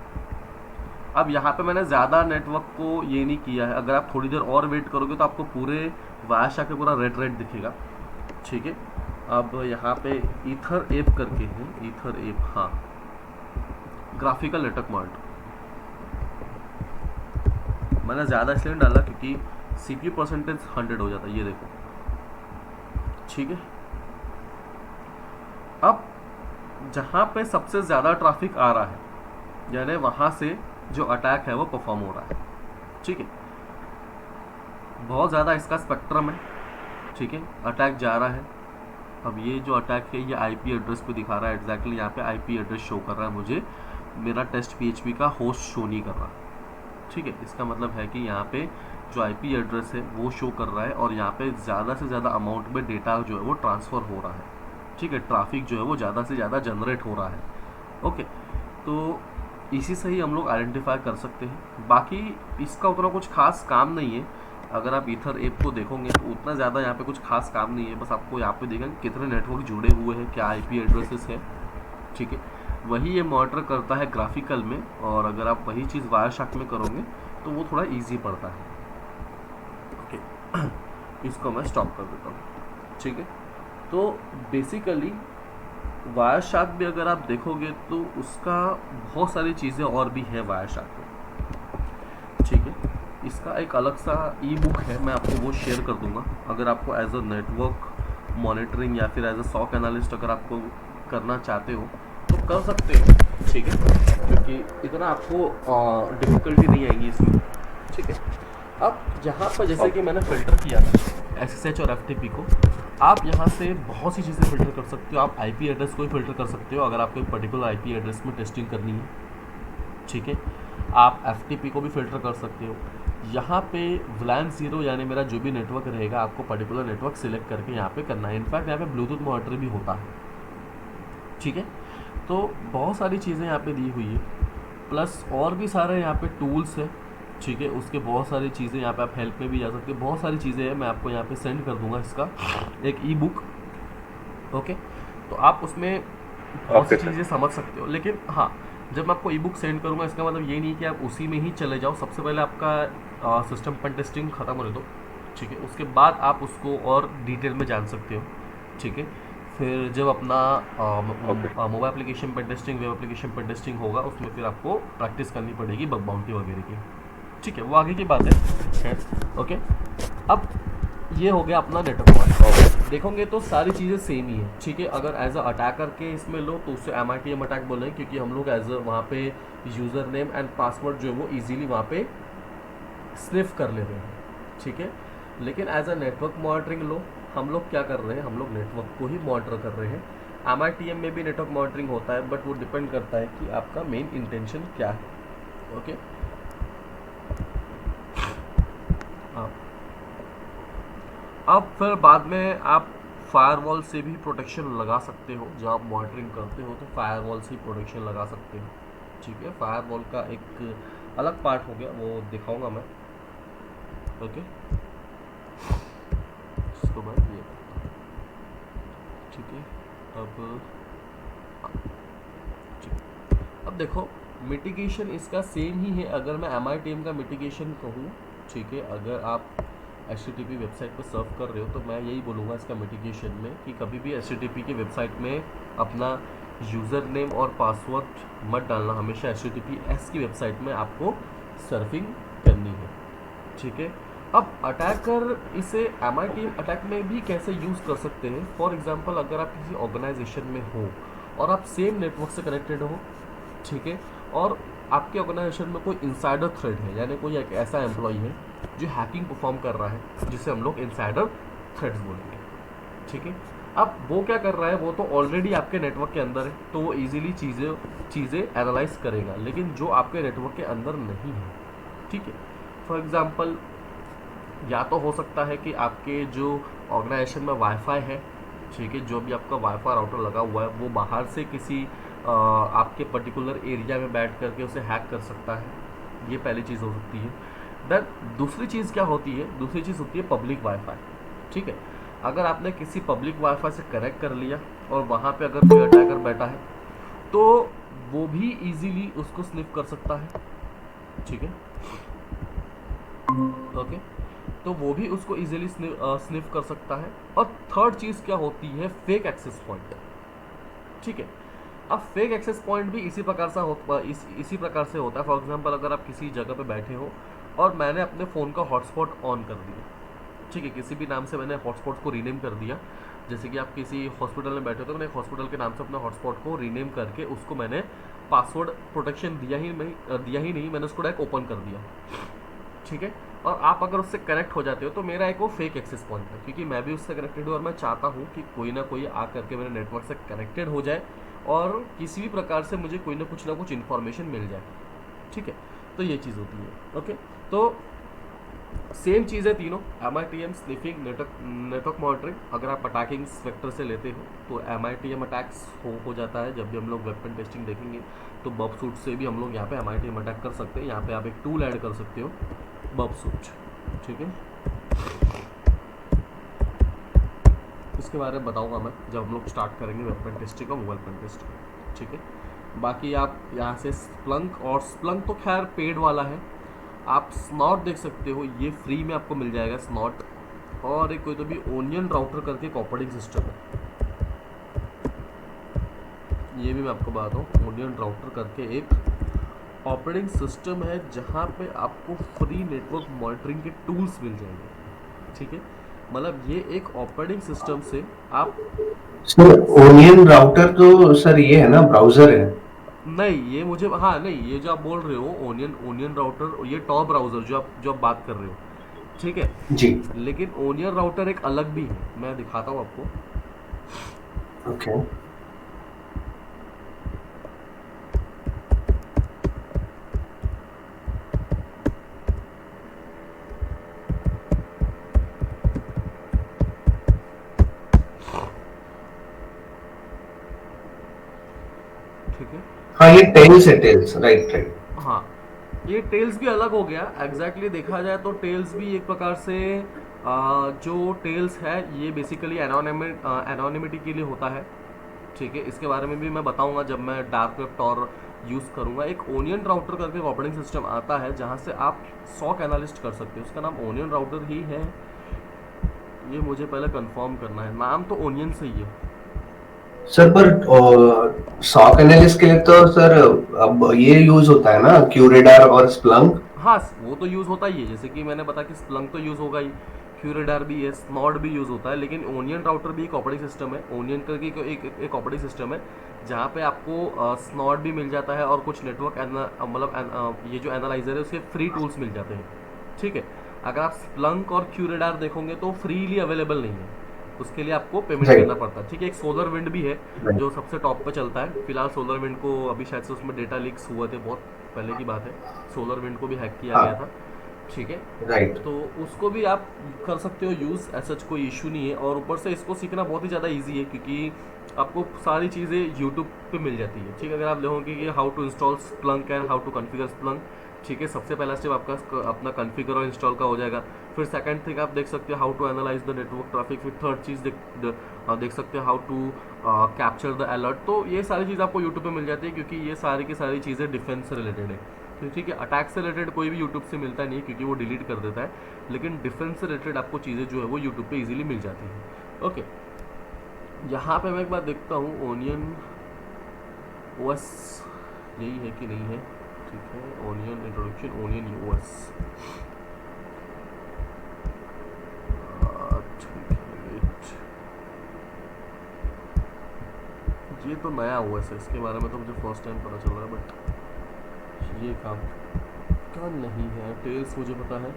अब यहाँ पे मैंने ज़्यादा नेटवर्क को ये नहीं किया है, अगर आप थोड़ी देर और वेट करोगे तो आपको पूरे वायरशार्क पे पूरा रेड रेड दिखेगा। ठीक है, अब यहाँ पे ईथर एप करके है, ईथर एप, हाँ, ग्राफिकल नेटवर्क मॉनिटर मैंने ज़्यादा इसलिए डाला क्योंकि CPU परसेंटेज 100 हो जाता है, ये देखो। ठीक है, अब जहाँ पे सबसे ज़्यादा ट्रैफिक आ रहा है यानी वहाँ से जो अटैक है वो परफॉर्म हो रहा है। ठीक है, बहुत ज़्यादा इसका स्पेक्ट्रम है। ठीक है, अटैक जा रहा है। अब ये जो अटैक है ये IP एड्रेस पे दिखा रहा है, एग्जैक्टली यहाँ पे IP एड्रेस शो कर रहा है मुझे, मेरा टेस्ट PHP का होस्ट शो नहीं कर रहा। ठीक है, इसका मतलब है कि यहाँ पे जो IP एड्रेस है वो शो कर रहा है और यहाँ पे ज़्यादा से ज़्यादा अमाउंट में डेटा जो है वो ट्रांसफ़र हो रहा है। ठीक है, ट्रैफिक जो है वो ज़्यादा से ज़्यादा जनरेट हो रहा है। ओके, तो इसी से ही हम लोग आइडेंटिफाई कर सकते हैं। बाकी इसका उतना कुछ खास काम नहीं है। अगर आप ईथर ऐप को देखोगे तो उतना ज़्यादा यहाँ पे कुछ खास काम नहीं है, बस आपको यहाँ पे देखेंगे कितने नेटवर्क जुड़े हुए हैं, क्या IP एड्रेसेस है। ठीक है, वही ये मॉनिटर करता है ग्राफिकल में, और अगर आप वही चीज़ वायरशार्क में करोगे तो वो थोड़ा ईजी पड़ता है। ओके, इसको मैं स्टॉप कर देता हूँ। ठीक है, तो बेसिकली वायरशार्क भी अगर आप देखोगे तो उसका बहुत सारी चीज़ें और भी है वायरशार्क में। ठीक है, इसका एक अलग सा ई-बुक है, मैं आपको वो शेयर कर दूंगा। अगर आपको एज अ नेटवर्क मॉनिटरिंग या फिर एज अ सॉक एनालिस्ट अगर आपको करना चाहते हो तो कर सकते हो। ठीक है, क्योंकि इतना आपको डिफ़िकल्टी नहीं आएगी इसमें, ठीक है। अब यहाँ पर जैसे कि मैंने फ़िल्टर किया था SSH और FTP को, आप यहाँ से बहुत सी चीज़ें फ़िल्टर कर सकते हो। आप IP एड्रेस को भी फ़िल्टर कर सकते हो अगर आपको एक पर्टिकुलर IP एड्रेस में टेस्टिंग करनी है, ठीक है। आप FTP को भी फ़िल्टर कर सकते हो। यहाँ पे WLAN 0 यानी मेरा जो भी नेटवर्क रहेगा आपको पर्टिकुलर नेटवर्क सिलेक्ट करके यहाँ पे करना है। इनफैक्ट यहाँ पे ब्लूटूथ मॉनिटर भी होता है, ठीक है। तो बहुत सारी चीज़ें यहाँ पे दी हुई है, प्लस और भी सारे यहाँ पे टूल्स है, ठीक है। उसके बहुत सारी चीज़ें यहाँ पे आप हेल्प में भी जा सकते हो, बहुत सारी चीज़ें हैं। मैं आपको यहाँ पे सेंड कर दूंगा इसका एक ई बुक, ओके। तो आप उसमें बहुत सी ओके सर। चीज़ें समझ सकते हो। लेकिन हाँ, जब मैं आपको ई बुक सेंड करूँगा इसका मतलब ये नहीं कि आप उसी में ही चले जाओ। सबसे पहले आपका सिस्टम पेन टेस्टिंग ख़त्म होने दो, ठीक है। उसके बाद आप उसको और डिटेल में जान सकते हो, ठीक है। फिर जब अपना okay. Mobile application pen testing, web application pen testing होगा, उसमें फिर आपको प्रैक्टिस करनी पड़ेगी बग बाउंटी वगैरह की, ठीक है। वो आगे की बात है, ओके। अब ये हो गया अपना नेटवर्क मॉनिटर। देखोगे तो सारी चीज़ें सेम ही है, ठीक है। अगर एज अ अटैकर के इसमें लो तो उससे MITM अटैक बोलेंगे, क्योंकि हम लोग एज अ वहाँ पे यूज़र नेम एंड पासवर्ड जो है वो इजीली वहाँ पे स्निफ कर ले रहे हैं, ठीक है। लेकिन एज अ नेटवर्क मॉनिटरिंग लो, हम लोग क्या कर रहे हैं, हम लोग नेटवर्क को ही मॉनिटर कर रहे हैं। MITM में भी नेटवर्क मॉनिटरिंग होता है, बट वो डिपेंड करता है कि आपका मेन इंटेंशन क्या है, ओके। हाँ, अब फिर बाद में आप फायरवॉल से भी प्रोटेक्शन लगा सकते हो। जब आप मॉनिटरिंग करते हो तो फायरवॉल से ही प्रोटेक्शन लगा सकते हो, ठीक है। फायरवॉल का एक अलग पार्ट हो गया, वो दिखाऊंगा मैं, ओके। इसको बाद ये, ठीक है। अब ठीक। अब देखो मिटिगेशन इसका सेम ही है। अगर मैं MITM का मिटिगेशन कहूँ, ठीक है, अगर आप HTTP वेबसाइट पर सर्व कर रहे हो तो मैं यही बोलूँगा इसका मिटिगेशन में कि कभी भी HTTP की वेबसाइट में अपना यूज़र नेम और पासवर्ड मत डालना। हमेशा HTTPS की वेबसाइट में आपको सर्फिंग करनी है, ठीक है। अब अटैकर इसे MITM अटैक में भी कैसे यूज़ कर सकते हैं। फॉर एग्जांपल, अगर आप किसी ऑर्गेनाइजेशन में हो और आप सेम नेटवर्क से कनेक्टेड हो, ठीक है, और आपके ऑर्गेनाइजेशन में कोई इनसाइडर थ्रेड है, यानी कोई एक ऐसा एम्प्लॉय है जो हैकिंग परफॉर्म कर रहा है, जिसे हम लोग इनसाइडर थ्रेड्स बोलेंगे, ठीक है। अब वो क्या कर रहा है, वो तो ऑलरेडी आपके नेटवर्क के अंदर है, तो वो इजीली चीज़ें एनालाइज करेगा, लेकिन जो आपके नेटवर्क के अंदर नहीं है, ठीक है। फॉर एग्जांपल, या तो हो सकता है कि आपके जो ऑर्गेनाइजेशन में वाईफाई है, ठीक है, जो भी आपका वाईफाई राउटर लगा हुआ है वो बाहर से किसी आपके पर्टिकुलर एरिया में बैठ करके उसे हैक कर सकता है। ये पहली चीज़ हो सकती है। देन दूसरी चीज़ क्या होती है, दूसरी चीज़ होती है पब्लिक वाईफाई, ठीक है। अगर आपने किसी पब्लिक वाईफाई से कनेक्ट कर लिया और वहाँ पे अगर कोई अटैकर बैठा है तो वो भी इजीली उसको स्निफ कर सकता है, ठीक है, ओके। तो वो भी उसको इजीली स्निफ कर सकता है। और थर्ड चीज़ क्या होती है, फेक एक्सेस पॉइंट, ठीक है। अब फेक एक्सेस पॉइंट भी इसी प्रकार से होता है। फॉर एग्जांपल, अगर आप किसी जगह पे बैठे हो और मैंने अपने फ़ोन का हॉटस्पॉट ऑन कर दिया, ठीक है, किसी भी नाम से मैंने हॉटस्पॉट को रीनेम कर दिया। जैसे कि आप किसी हॉस्पिटल में बैठे हो तो मैंने हॉस्पिटल के नाम से अपने हॉटस्पॉट को रीनेम करके उसको मैंने पासवर्ड प्रोटेक्शन दिया ही नहीं, मैंने उसको डायरेक्ट ओपन कर दिया, ठीक है। और आप अगर उससे कनेक्ट हो जाते हो तो मेरा एक वो फेक एक्सेस पॉइंट है, क्योंकि मैं भी उससे कनेक्टेड हूँ और मैं चाहता हूँ कि कोई ना कोई आ करके मेरे नेटवर्क से कनेक्टेड हो जाए और किसी भी प्रकार से मुझे कोई ना कुछ इन्फॉर्मेशन मिल जाए, ठीक है। तो ये चीज़ होती है, ओके। तो सेम चीज़ है तीनों, MITM, स्निफिंग, नेटवर्क मॉनिटरिंग। अगर आप अटैकिंग सेक्टर से लेते हो तो MITM अटैक्स हो जाता है। जब भी हम लोग वेपन टेस्टिंग देखेंगे तो बब सूट से भी हम लोग यहाँ पे MITM अटैक कर सकते हैं। यहाँ पे आप एक टूल ऐड कर सकते हो, बब सूट, ठीक है। इसके बारे में बताऊंगा मैं जब हम लोग स्टार्ट करेंगे वेपन टेस्टिंग और मोबाइल पेन टेस्टिंग, ठीक है। बाकी आप यहाँ से स्प्लंक तो खैर पेड वाला है। आप स्नॉट देख सकते हो, ये फ्री में आपको मिल जाएगा स्नॉट। और एक कोई तो भी ओनियन राउटर करके एक ऑपरेटिंग सिस्टम है, ये भी मैं आपको बताता हूँ। ओनियन राउटर करके एक ऑपरेटिंग सिस्टम है जहाँ पे आपको फ्री नेटवर्क मॉनिटरिंग के टूल्स मिल जाएंगे, ठीक है। मतलब ये एक ऑपरेटिंग सिस्टम से आप सर ओनियन राउटर तो सर ये है ना, ब्राउजर है। नहीं ये मुझे, हाँ नहीं, ये जो आप बोल रहे हो ओनियन ओनियन राउटर, ये टॉप ब्राउज़र जो आप बात कर रहे हो, ठीक है। जी। लेकिन ओनियन राउटर एक अलग भी है, मैं दिखाता हूँ आपको। ओके। ठीक है। हाँ, ये टेल्स है, टेल्स, राइट राइट। हाँ, ये टेल्स भी अलग हो गया। एग्जैक्टली देखा जाए तो टेल्स भी एक प्रकार से जो टेल्स है ये बेसिकली एनोनिमिटी के लिए होता है, ठीक है। इसके बारे में भी मैं बताऊंगा जब मैं डार्क वेब टॉर यूज़ करूंगा। एक ओनियन राउटर करके ऑपरेटिंग सिस्टम आता है जहां से आप सॉक एनालिस्ट कर सकते हो, उसका नाम ओनियन राउटर ही है। ये मुझे पहले कंफर्म करना है, नाम तो ओनियन से ही है। सर पर सॉक एनालिस्ट के लिए तो सर अब ये यूज होता है ना, क्यूरेडार और स्प्लंक। हाँ वो तो यूज़ होता ही है, जैसे कि मैंने बताया कि स्प्लंक तो यूज़ होगा ही, क्यूरेडार भी है, स्नॉड भी यूज़ होता है। लेकिन ओनियन राउटर भी एक ऑपरेटिंग सिस्टम है, ओनियन करके एक ऑपरेटिंग सिस्टम है जहाँ पे आपको स्नॉड भी मिल जाता है और कुछ नेटवर्क मतलब ये जो एनालाइजर है उसके फ्री टूल्स मिल जाते हैं, ठीक है। अगर आप स्प्लंक और क्यूरेडार देखोगे तो फ्रीली अवेलेबल नहीं है, उसके लिए आपको पेमेंट करना राइट पड़ता है, ठीक है। एक सोलर विंड भी है राइट। जो सबसे टॉप पे चलता है फिलहाल। सोलर विंड को अभी शायद से उसमें डेटा लीक्स हुए थे, बहुत पहले की बात है। सोलर विंड को भी हैक किया गया हाँ, था, ठीक है। राइट। तो उसको भी आप कर सकते हो यूज़, ऐसा कोई इशू नहीं है। और ऊपर से इसको सीखना बहुत ही ज़्यादा इजी है क्योंकि आपको सारी चीज़ें यूट्यूब पे मिल जाती है, ठीक है। अगर आप देखोगे कि how to install Splunk and how to configure Splunk, ठीक है, सबसे पहला स्टेप आपका अपना कॉन्फ़िगर और इंस्टॉल का हो जाएगा। फिर सेकंड थिंग आप देख सकते हो how to analyse the network traffic. फिर थर्ड चीज़ देख सकते हो how to capture the alert. तो ये सारी चीज़ आपको यूट्यूब पे मिल जाती है क्योंकि ये सारी की सारी चीज़ें डिफेंस से रिलेटेड है, तो ठीक है। अटैक से रिलेटेड कोई भी यूट्यूब से मिलता नहीं है क्योंकि वो डिलीट कर देता है, लेकिन डिफेंस से रिलेटेड आपको चीज़ें जो है वो यूट्यूब पे इजीली मिल जाती हैं। ओके, यहाँ पे मैं एक बार देखता हूँ ओनियन ओएस यही है कि नहीं है, ठीक है। ओनियन इंट्रोडक्शन, ओनियन यूएस, ये तो नया ओएस है, इसके बारे में तो मुझे फर्स्ट टाइम पता चल रहा है, बट ये काम का नहीं है। टेल्स मुझे पता है।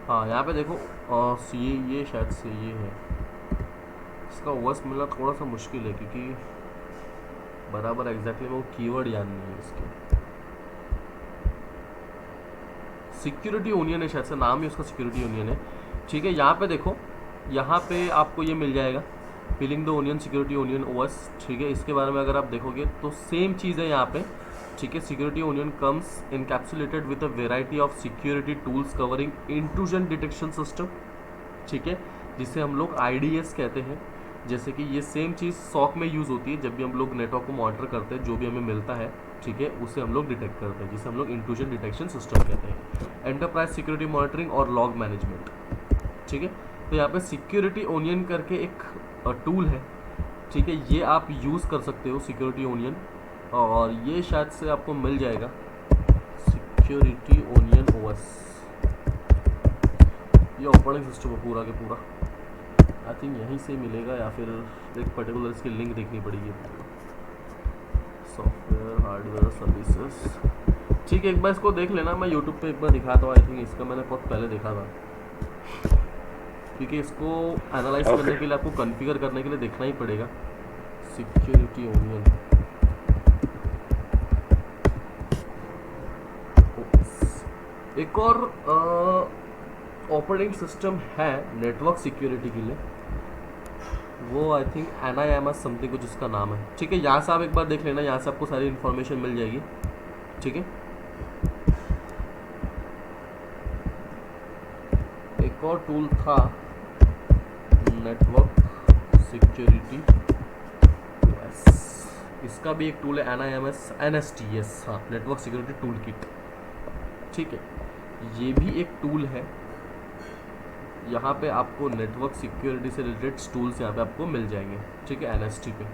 हाँ यहाँ पे देखो ये शायद से ये है, इसका ओएस मिलना थोड़ा सा मुश्किल है क्योंकि बराबर एग्जैक्टली वो कीवर्ड याद नहीं है इसके। सिक्योरिटी ओनियन है शायद से, नाम ही उसका सिक्योरिटी ओनियन है, ठीक है। यहाँ पे देखो, यहाँ पे आपको ये मिल जाएगा peeling the onion security onion OS, ठीक है। इसके बारे में अगर आप देखोगे तो सेम चीज़ है यहाँ पे, ठीक है। Security onion comes encapsulated with a variety of security tools covering intrusion detection system, ठीक है, जिसे हम लोग IDS कहते हैं। जैसे कि ये सेम चीज़ सॉक में यूज़ होती है जब भी हम लोग नेटवर्क को मॉनिटर करते हैं, जो भी हमें मिलता है, ठीक है, उसे हम लोग डिटेक्ट करते हैं, जिसे हम लोग इंट्रूजन डिटेक्शन सिस्टम कहते हैं। एंटरप्राइज सिक्योरिटी मॉनिटरिंग और लॉग मैनेजमेंट, ठीक है। तो यहाँ पे सिक्योरिटी ओनियन करके एक टूल है, ठीक है, ये आप यूज़ कर सकते हो सिक्योरिटी ओनियन, और ये शायद से आपको मिल जाएगा सिक्योरिटी ओनियन ओएस। ये ऑपरेटिंग सिस्टम है पूरा के पूरा, आई थिंक यहीं से मिलेगा या फिर एक पर्टिकुलर इसकी लिंक देखनी पड़ेगी। सॉफ्टवेयर हार्डवेयर सर्विसेज, ठीक है, एक बार इसको देख लेना, मैं यूट्यूब पे एक बार दिखाता हूँ। आई थिंक इसका मैंने बहुत पहले देखा था क्योंकि इसको एनालाइज करने के लिए आपको कॉन्फ़िगर करने के लिए देखना ही पड़ेगा। सिक्योरिटी ओनियन, एक और ऑपरेटिंग सिस्टम है नेटवर्क सिक्योरिटी के लिए, वो आई थिंक NIMS समथिंग कुछ उसका नाम है, ठीक है। यहाँ से आप एक बार देख लेना, यहाँ से आपको सारी इन्फॉर्मेशन मिल जाएगी, ठीक है। एक और टूल था नेटवर्क सिक्योरिटी OS, इसका भी एक टूल है NIMS NSTS, हाँ, नेटवर्क सिक्योरिटी टूल किट, ठीक है। ये भी एक टूल है, यहाँ पे आपको नेटवर्क सिक्योरिटी से रिलेटेड टूल्स यहाँ पे आपको मिल जाएंगे, ठीक है, NST पे।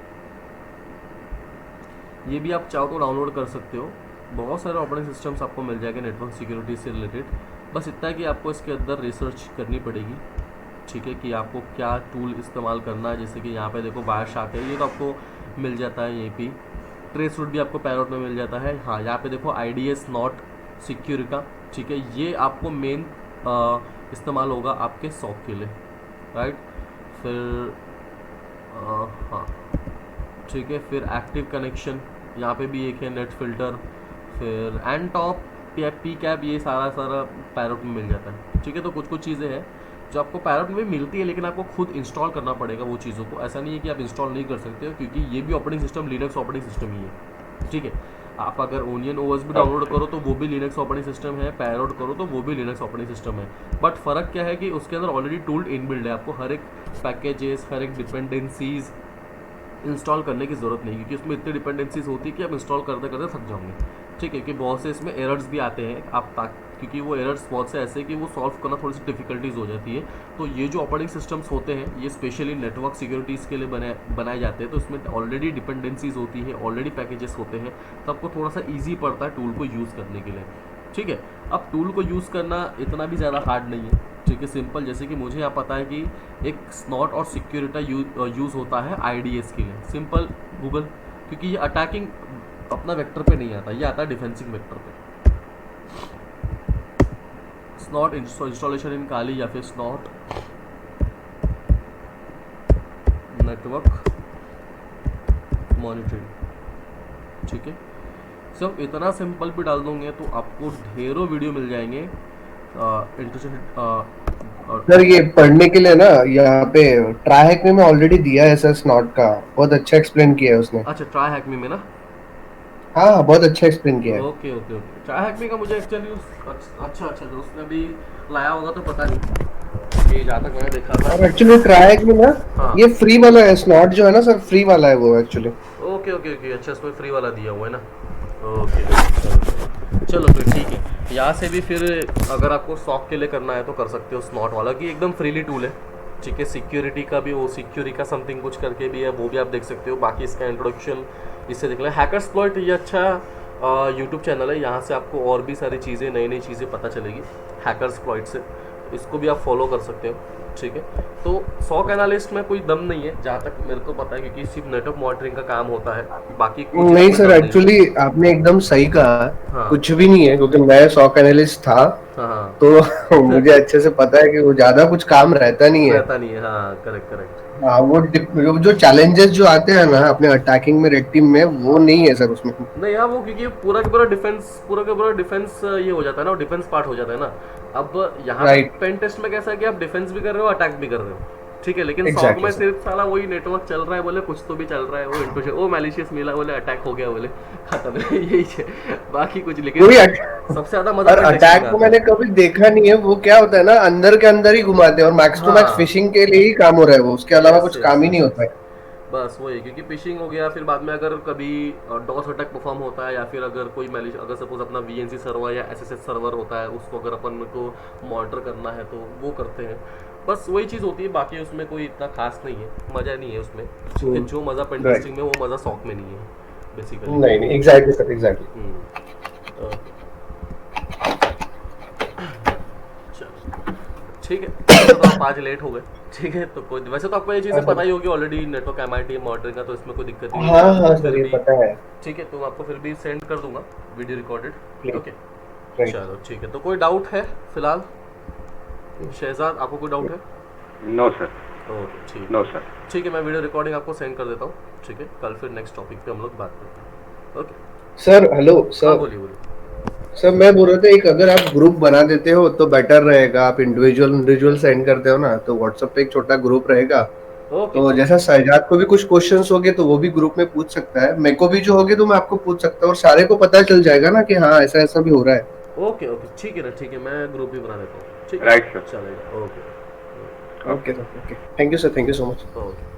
ये भी आप चाहो तो डाउनलोड कर सकते हो, बहुत सारे ऑपरेटिंग सिस्टम्स आपको मिल जाएंगे नेटवर्क सिक्योरिटी से रिलेटेड। बस इतना है कि आपको इसके अंदर रिसर्च करनी पड़ेगी, ठीक है, कि आपको क्या टूल इस्तेमाल करना है। जैसे कि यहाँ पे देखो वायरशार्क है, ये तो आपको मिल जाता है यहीं पे। ट्रेसरूट भी आपको पैरोट में मिल जाता है। हाँ, यहाँ पे देखो IDS नॉट सिक्योर का, ठीक है, ये आपको मेन इस्तेमाल होगा आपके सॉक के लिए, राइट। फिर हाँ, ठीक है, फिर एक्टिव कनेक्शन यहाँ पे भी एक है, नेट फिल्टर, फिर एंड टॉप, पी कैप, ये सारा पैरोट में मिल जाता है, ठीक है। तो कुछ कुछ चीज़ें हैं जो आपको पैरोट में मिलती है, लेकिन आपको खुद इंस्टॉल करना पड़ेगा वो चीज़ों को। ऐसा नहीं है कि आप इंस्टॉल नहीं कर सकते हो, क्योंकि ये भी operating system Linux operating system ही है, ठीक है। आप अगर ओनियन ओएस भी डाउनलोड करो तो वो भी लिनक्स ऑपरेटिंग सिस्टम है, पैरोट करो तो वो भी लिनक्स ऑपरेटिंग सिस्टम है। बट फ़र्क क्या है कि उसके अंदर ऑलरेडी टूल्ड इनबिल्ड है, आपको हर एक पैकेजेस, हर एक डिपेंडेंसीज इंस्टॉल करने की ज़रूरत नहीं, क्योंकि उसमें इतनी डिपेंडेंसीज होती है कि आप इंस्टॉल करते करते थक जाओगे, ठीक है। कि बहुत से इसमें एरर्स भी आते हैं, आप क्योंकि वो एरर्स बहुत से ऐसे हैं कि वो सॉल्व करना थोड़ी सी डिफिकल्टीज हो जाती है। तो ये जो ऑपरेटिंग सिस्टम्स होते हैं ये स्पेशली नेटवर्क सिक्योरिटीज़ के लिए बनाए जाते हैं, तो इसमें ऑलरेडी डिपेंडेंसीज होती है, ऑलरेडी पैकेजेस होते हैं, तो आपको थोड़ा सा ईजी पड़ता है टूल को यूज़ करने के लिए, ठीक है। अब टूल को यूज़ करना इतना भी ज़्यादा हार्ड नहीं है, ठीक है, सिंपल। जैसे कि मुझे यहाँ पता है कि एक स्नॉट और सिक्योरिटी यूज़ होता है IDS के लिए, सिंपल गूगल, क्योंकि ये अटैकिंग अपना वेक्टर पे नहीं आता, ये आता है डिफेंसिंग वेक्टर पे। स्नॉट इंस्टॉलेशन इन काली या फिर स्नॉट नेटवर्क मॉनिटरिंग, ठीक है। सब इतना सिंपल भी डाल दूंगे तो आपको ढेरों वीडियो मिल जाएंगे सर ये पढ़ने के लिए ना यहाँ पे ट्राई हैक में ऑलरेडी दिया है सर, स्नॉट का बहुत अच्छा एक्सप्लेन किया है उसने। अच्छा, ट्राई हैक में ना, हाँ बहुत अच्छा एक्सप्लेन किया है। Okay okay okay. Try hack में का मुझे एक्चुअली अच्छा तो उसने भी लाया होगा तो पता नहीं, ये जहाँ तक मैंने देखा था। और एक्चुअली ट्राई हैक में ना हाँ। ये फ्री वाला है, स्नॉट जो है ना सर फ्री वाला है वो एक्चुअली। ओके ओके ओके, अच्छा, इसमें फ्री वाला दिया हुआ है ना, ओके चलो फिर ठीक है। यहाँ से भी फिर अगर आपको सॉक के लिए करना है तो कर सकते हो स्नॉट वाला, कि एकदम फ्रीली टूल है, ठीक है। सिक्योरिटी का भी, वो सिक्योरिटी का समथिंग कुछ करके भी है, वो भी आप देख सकते हो। बाकी इसका इंट्रोडक्शन इससे देख लें। हैकर्सप्लॉइट ये अच्छा यूट्यूब चैनल है, यहाँ से आपको और भी सारी चीज़ें, नई नई चीज़ें पता चलेगी हैकर्सप्लॉइट से, इसको भी आप फॉलो कर सकते हो, ठीक है। तो सॉक एनालिस्ट में कोई दम नहीं है जहाँ तक मेरे को पता है, क्योंकि सिर्फ नेटवर्क मॉनिटरिंग का काम होता है, बाकी कुछ नहीं इसमें सर, दम नहीं है। एक्चुअली आपने एकदम सही कहा, हाँ। कुछ भी नहीं है, क्योंकि मैं सॉक एनालिस्ट था हाँ तो मुझे अच्छे से पता है कि वो ज्यादा कुछ काम रहता नहीं है। रहता नहीं है, हाँ करेक्ट करेक्ट। हाँ वो जो चैलेंजेस जो आते हैं ना अपने अटैकिंग में, रेड टीम में, वो नहीं है सर उसमें। नहीं हाँ, वो क्योंकि पूरा का पूरा डिफेंस ये हो जाता है ना, डिफेंस पार्ट हो जाता है ना। अब यहाँ पे Right. पेन टेस्ट में कैसा है कि आप डिफेंस भी कर रहे हो, अटैक भी कर रहे हो, ठीक है। लेकिन सॉक Exactly, में sir. सिर्फ साला वही नेटवर्क चल रहा है, बोले कुछ तो भी चल रहा है, वो इंट्रोशन, वो मैलिशियस मिला, बोले अटैक हो गया, बोले खत्म है यही है, बाकी कुछ। लेकिन वही सबसे ज्यादा मजा और pen testing अटैक में को आता है। मैंने कभी देखा नहीं है, वो क्या होता है ना अंदर के अंदर ही घुमाते हैं, और मैक्स टू मैक्स हाँ। फिशिंग के लिए ही काम हो रहा है वो, उसके अलावा Yes, कुछ yes, काम ही yes, नहीं yes. होता है। बस वही, क्योंकि फिशिंग हो गया, फिर बाद में अगर कभी डॉस अटैक परफॉर्म होता है, या फिर अगर कोई मैलिश, अगर सपोज अपना VNC सर्वर या SSH सर्वर होता है, उसको अगर अपन को मॉनिटर करना है तो वो करते हैं। बस वही चीज़ होती है, बाकी उसमें कोई इतना खास नहीं है, मज़ा नहीं है उसमें, ठीक है। जो मज़ा पेन टेस्टिंग में, वो मज़ा सॉक में नहीं है बेसिकली। नहीं एग्जैक्टली सर, एग्जैक्टली। ठीक है, तो आप आज लेट हो गए, ठीक है। तो कोई, वैसे तो आपको ये चीज़ें पता ही होगी ऑलरेडी, नेटवर्क MIT मॉनिटरिंग का, तो इसमें कोई दिक्कत नहीं है। हाँ फिर सर ये भी पता है। ठीक है, तो मैं आपको फिर भी सेंड कर दूंगा video recorded, Please. Okay. Right. चलो ठीक है, तो कोई डाउट है फिलहाल? शहजाद, आपको कोई डाउट है? नो सर, ओके ठीक, नो सर। ठीक है, मैं वीडियो रिकॉर्डिंग आपको सेंड कर देता हूँ, ठीक है। कल फिर नेक्स्ट टॉपिक पे हम लोग बात करते हैं, ओके। सर हेलो हाँ सर, बोलिए। सर मैं बोल रहा था एक अगर आप ग्रुप बना देते हो तो बेटर रहेगा। आप इंडिविजुअल सेंड करते हो ना, तो व्हाट्सएप पे एक छोटा ग्रुप रहेगा, ओके तो जैसा सजाद को भी कुछ क्वेश्चंस होंगे तो वो भी ग्रुप में पूछ सकता है, मेरे को भी जो होगे तो मैं आपको पूछ सकता हूँ, और सारे को पता चल जाएगा ना कि हाँ ऐसा ऐसा भी हो रहा है। ओके ओके, ठीक है ना, ठीक है, मैं ग्रुप भी बना देता हूँ, ठीक है, राइट सर। चलेगा, okay okay sir, okay, thank you sir, thank you so much. Okay.